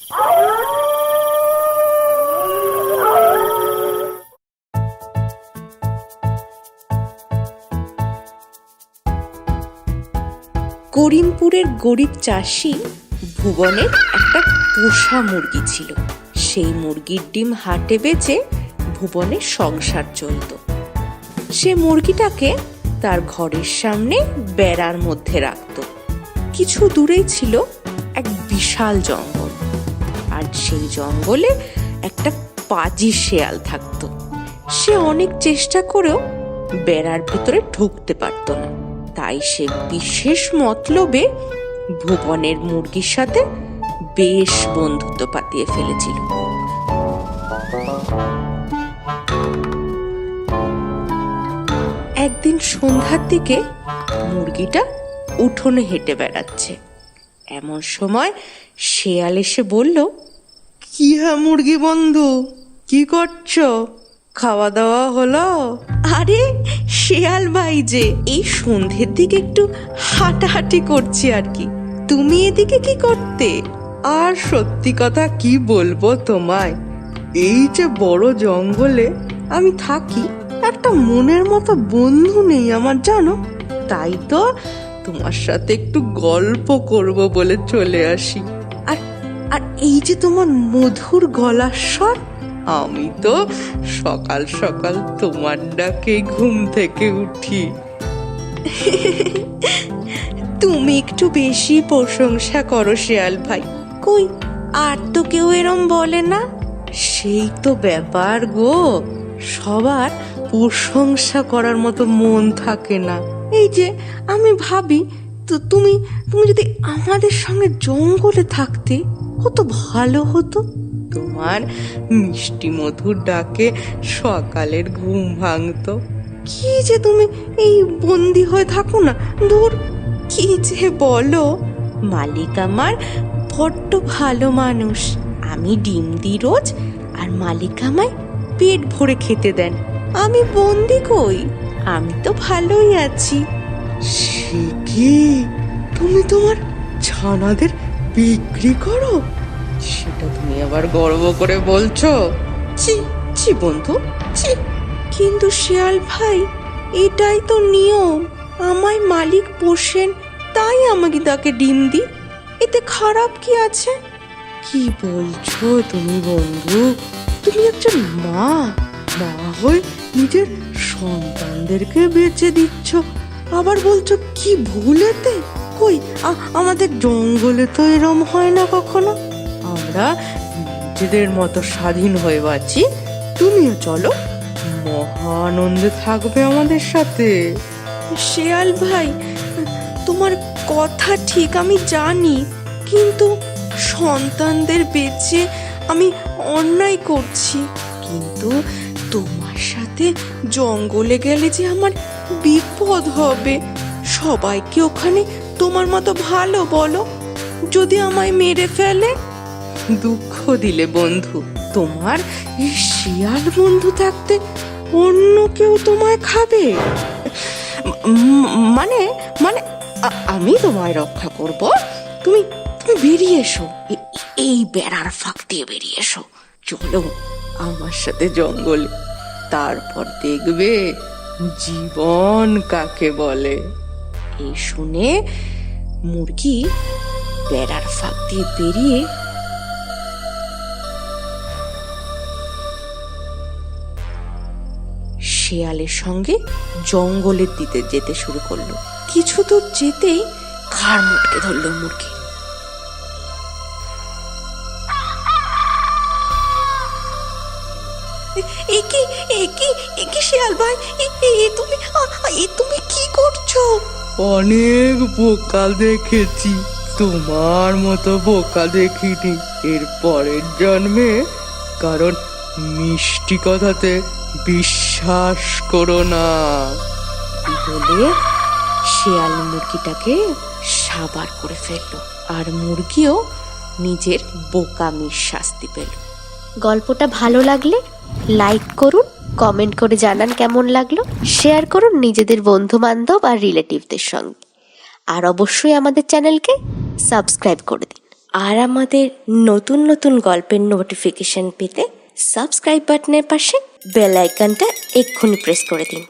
করিমপুরের গরিব চাষি ভুবনের একটা পোষা মুরগি ছিল। সেই মুরগির ডিম হাটে বেচে ভুবনের সংসার চলত। সে মুরগিটাকে তার ঘরের সামনে বেড়ার মধ্যে রাখত। কিছু দূরেই ছিল এক বিশাল জঙ্গল, আর সেই জঙ্গলে একটা পাজি শেয়াল থাকত। সে অনেক চেষ্টা করেও বেড়ার ভিতরে ঢুকতে পারত না। তাই সে বিশেষ মতলবে ভুবনের মুরগির সাথে বেশ বন্ধুত্ব পাতিয়ে ফেলেছিল। একদিন সন্ধ্যার দিকে মুরগিটা উঠোনে হেঁটে বেড়াচ্ছে। এমন সময় শেয়াল এসে বলল, কি হ্যাঁ মুরগি বন্ধু, কি করছো? খাওয়া দাওয়া হলো? আরে শেয়াল ভাই যে, এই সন্ধ্যের দিকে একটু হাঁটাহাঁটি করছি আর কি। তুমি এদিকে কি করতে? আর সত্যি কথা কি বলবো তোমায়, এই যে বড় জঙ্গলে আমি থাকি, একটা মনের মতো বন্ধু নেই আমার, জানো। তাই তো তোমার সাথে একটু গল্প করব বলে চলে আসি। আর আর এই যে তোমার মধুর গলার স্বর, আমি তো সকাল সকাল তোমার ডাকে ঘুম থেকে উঠি। তুমি একটু বেশি প্রশংসা করো শেয়াল ভাই। কই আর তো কেউ এরম বলে না। সেই তো ব্যাপার গো, সবার প্রশংসা করার মতো মন থাকে না। এই যে আমি ভাবি, তো তুমি যদি আমাদের সঙ্গে জঙ্গলে থাকতে কত ভালো হতো। তোমার মিষ্টি মধুর ডাকে সকালের ঘুম ভাঙতো। কি যে তুমি এই বন্দি হয়ে থাকো না, দূর। কি যে বলো, মালিক আমার বড্ড ভালো মানুষ। আমি ডিম দিই রোজ, আর মালিক আমায় পেট ভরে খেতে দেন। আমি বন্দি কই, আমি তো ভালোই আছি। সে কি, তুমি তোমার ছানাদের বিক্রি করো? সেটা তুমি আবার গর্ব করে বলছো? ছি ছি বন্ধু, ছি। কিন্তু শিয়াল ভাই, এটাই তো নিয়ম। আমায় মালিক পোষেন, তাই আমাকে তাকে ডিম দিই। এতে খারাপ কি আছে? কি বলছো তুমি বন্ধু? তুমি একজন মা হয়ে নিজের সন্তানদেরকে বেঁচে দিচ্ছ, আবার বলছো কি ভুলেতে? কই আমাদের জঙ্গলে তো এরম হয় না কখনো। আমরা নিজেদের মতো স্বাধীন হয়ে বাঁচি। তুমিও চলো, মহা আনন্দে থাকবে আমাদের সাথে। শিয়াল ভাই, তোমার কথা ঠিক, আমি জানি, কিন্তু সন্তানদের বেঁচে আমি অন্যায় করছি। কিন্তু তোমার সাথে জঙ্গলে গেলে যে আমার বিপদ হবে। সবাই কি ওখানে তোমার মতো ভালো বলো? যদি আমায় মেরে ফেলে? দুঃখ দিলে বন্ধু, তোমার শিয়াল বন্ধু থাকতে অন্য কেউ তোমায় খাবে? মানে মানে আমি তোমায় রক্ষা করব। তুমি বেরিয়ে এসো, এই বেড়ার ফাঁক দিয়ে বেরিয়ে এসো। চলো আমার সাথে জঙ্গলে, তারপর দেখবে জীবন কাকে বলে। এই শুনে মুরগি বেড়ার ফাঁক দিয়ে বেরিয়ে শেয়ালের সঙ্গে জঙ্গলের দিকে যেতে শুরু করলো। কিছু দূর যেতেই ঘাড় মুটকে ধরলো মুরগি। একি শিয়াল ভাই, তুমি কি করছো? অনেক বোকা দেখেছি, তোমার মতো বোকা দেখিনি এর পরের জন্মে। কারণ মিষ্টি কথাতে বিশ্বাস করো না। বলে শিয়াল মুরগিটাকে সাবার করে ফেললো, আর মুরগিও নিজের বোকামির শাস্তি পেল। গল্পটা ভালো লাগলে লাইক করুন, কমেন্ট করে জানান কেমন লাগলো, শেয়ার করুন নিজেদের বন্ধু বান্ধব আর রিলেটিভদের সঙ্গে, আর অবশ্যই আমাদের চ্যানেলকে সাবস্ক্রাইব করে দিন। আর আমাদের নতুন নতুন গল্পের নোটিফিকেশন পেতে সাবস্ক্রাইব বাটনের পাশে বেল আইকনটা এক্ষুনি প্রেস করে দিন।